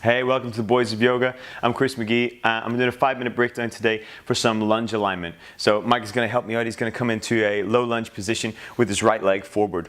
Hey, welcome to the Boys of Yoga. I'm Chris Magee. I'm doing a 5-minute breakdown today for some lunge alignment. So Mike is going to help me out. He's going to come into a low lunge position with his right leg forward.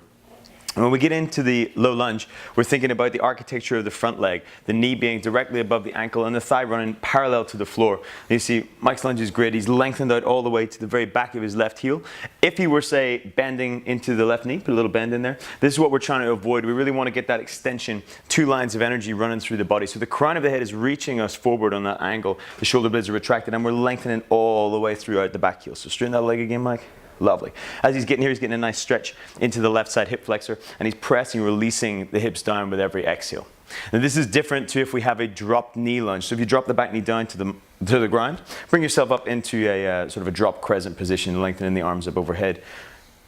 And when we get into the low lunge, we're thinking about the architecture of the front leg, the knee being directly above the ankle and the thigh running parallel to the floor. And you see Mike's lunge is great. He's lengthened out all the way to the very back of his left heel. If he were, say, bending into the left knee, put a little bend in there, this is what we're trying to avoid. We really want to get that extension, 2 lines of energy running through the body. So the crown of the head is reaching us forward on that angle. The shoulder blades are retracted and we're lengthening all the way throughout the back heel. So straighten that leg again, Mike. Lovely. As he's getting here, he's getting a nice stretch into the left side hip flexor, and he's pressing, releasing the hips down with every exhale. Now this is different to if we have a dropped knee lunge. So if you drop the back knee down to the ground, bring yourself up into a sort of a drop crescent position, lengthening the arms up overhead.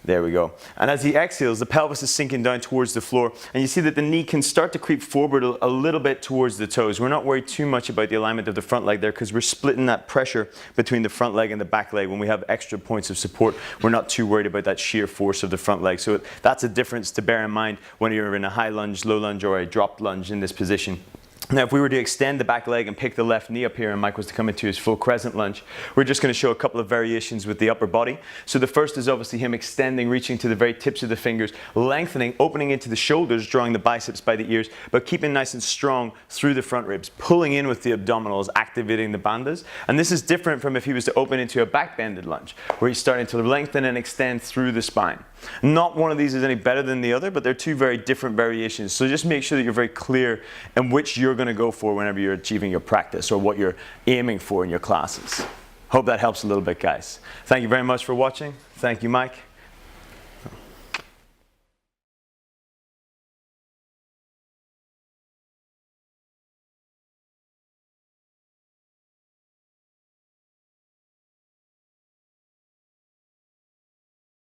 There we go. And as he exhales, the pelvis is sinking down towards the floor, and you see that the knee can start to creep forward a little bit towards the toes. We're not worried too much about the alignment of the front leg there because we're splitting that pressure between the front leg and the back leg. When we have extra points of support, we're not too worried about that sheer force of the front leg. So that's a difference to bear in mind when you're in a high lunge, low lunge, or a dropped lunge in this position. Now, if we were to extend the back leg and pick the left knee up here and Mike was to come into his full crescent lunge, we're just going to show a couple of variations with the upper body. So the first is obviously him extending, reaching to the very tips of the fingers, lengthening, opening into the shoulders, drawing the biceps by the ears, but keeping nice and strong through the front ribs, pulling in with the abdominals, activating the bandhas. And this is different from if he was to open into a back-bended lunge, where he's starting to lengthen and extend through the spine. Not one of these is any better than the other, but they're 2 very different variations. So just make sure that you're very clear in which you're going to go for whenever you're achieving your practice or what you're aiming for in your classes. Hope that helps a little bit, guys. Thank you very much for watching. Thank you, Mike.